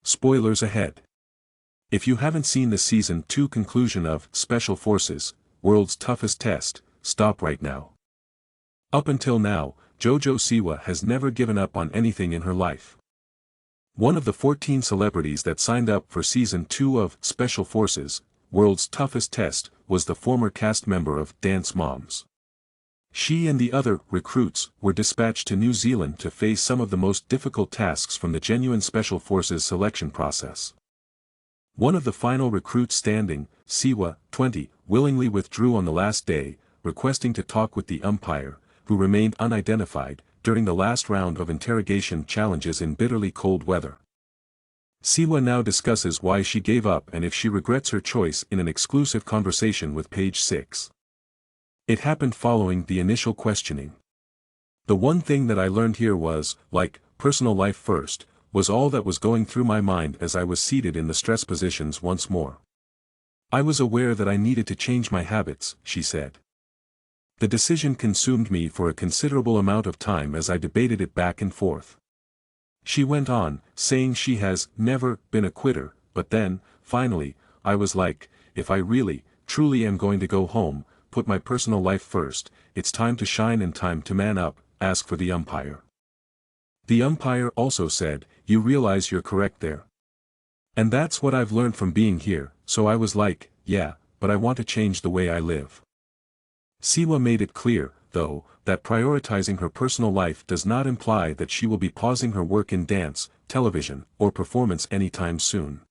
Spoilers ahead. If you haven't seen the Season 2 conclusion of Special Forces, World's Toughest Test, stop right now. Up until now, JoJo Siwa has never given up on anything in her life. One of the 14 celebrities that signed up for Season 2 of Special Forces, World's Toughest Test, was the former cast member of Dance Moms. She and the other recruits were dispatched to New Zealand to face some of the most difficult tasks from the genuine Special Forces selection process. One of the final recruits standing, Siwa, 20, willingly withdrew on the last day, requesting to talk with the umpire, who remained unidentified, during the last round of interrogation challenges in bitterly cold weather. Siwa now discusses why she gave up and if she regrets her choice in an exclusive conversation with Page 6. It happened following the initial questioning. The one thing that I learned here was, like, personal life first, was all that was going through my mind as I was seated in the stress positions once more. I was aware that I needed to change my habits, she said. The decision consumed me for a considerable amount of time as I debated it back and forth. She went on, saying she has never been a quitter, but then, finally, I was like, if I really, truly am going to go home, put my personal life first, it's time to shine and time to man up, ask for the umpire. The umpire also said, you realize you're correct there. And that's what I've learned from being here, so I was like, yeah, but I want to change the way I live. Siwa made it clear, though, that prioritizing her personal life does not imply that she will be pausing her work in dance, television, or performance anytime soon.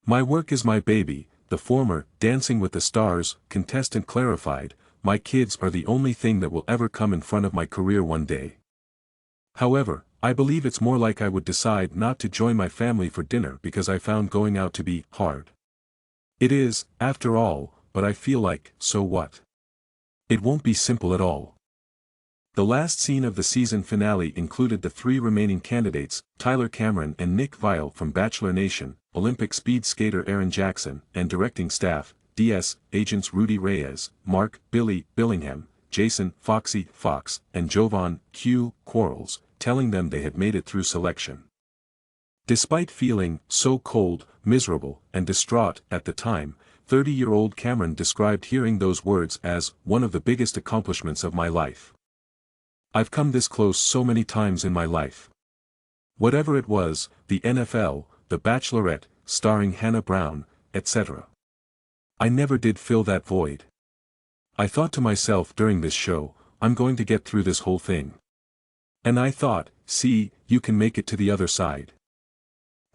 My work is my baby, the former Dancing with the Stars contestant clarified, my kids are the only thing that will ever come in front of my career one day. However, I believe it's more like I would decide not to join my family for dinner because I found going out to be hard. It is, after all, but I feel like, so what? It won't be simple at all. The last scene of the season finale included the three remaining candidates, Tyler Cameron and Nick Viall from Bachelor Nation, Olympic speed skater Aaron Jackson, and directing staff, DS, agents Rudy Reyes, Mark, Billy, Billingham, Jason, Foxy, Fox, and Jovan, Q, Quarles, telling them they had made it through selection. Despite feeling so cold, miserable, and distraught at the time, 30-year-old Cameron described hearing those words as one of the biggest accomplishments of my life. I've come this close so many times in my life. Whatever it was, the NFL, The Bachelorette, starring Hannah Brown, etc. I never did fill that void. I thought to myself during this show, I'm going to get through this whole thing. And I thought, see, you can make it to the other side.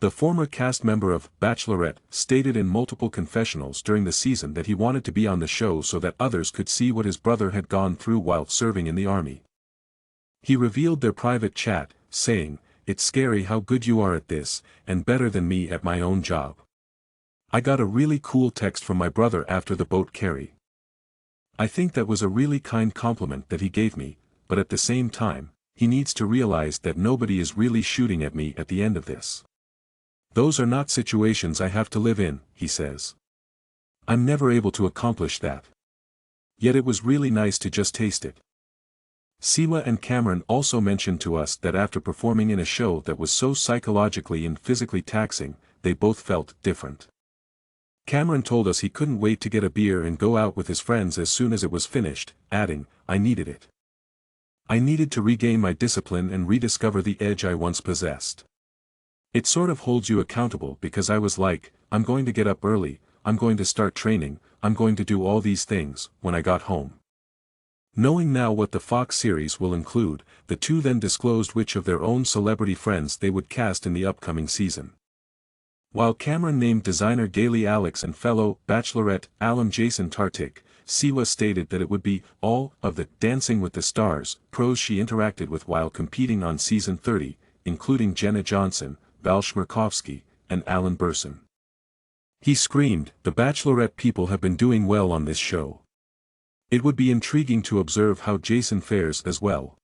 The former cast member of Bachelorette stated in multiple confessionals during the season that he wanted to be on the show so that others could see what his brother had gone through while serving in the army. He revealed their private chat, saying, "It's scary how good you are at this, and better than me at my own job. I got a really cool text from my brother after the boat carry. I think that was a really kind compliment that he gave me, but at the same time, he needs to realize that nobody is really shooting at me at the end of this. Those are not situations I have to live in," he says. "I'm never able to accomplish that. Yet it was really nice to just taste it." Siwa and Cameron also mentioned to us that after performing in a show that was so psychologically and physically taxing, they both felt different. Cameron told us he couldn't wait to get a beer and go out with his friends as soon as it was finished, adding, "I needed it. I needed to regain my discipline and rediscover the edge I once possessed. It sort of holds you accountable because I was like, I'm going to get up early, I'm going to start training, I'm going to do all these things," when I got home. Knowing now what the Fox series will include, the two then disclosed which of their own celebrity friends they would cast in the upcoming season. While Cameron named designer Gailey Alex and fellow Bachelorette alum Jason Tartick, Siwa stated that it would be all of the Dancing with the Stars pros she interacted with while competing on season 30, including Jenna Johnson, Val Schmerkovsky, and Alan Burson. He screamed, "The Bachelorette people have been doing well on this show. It would be intriguing to observe how Jason fares as well."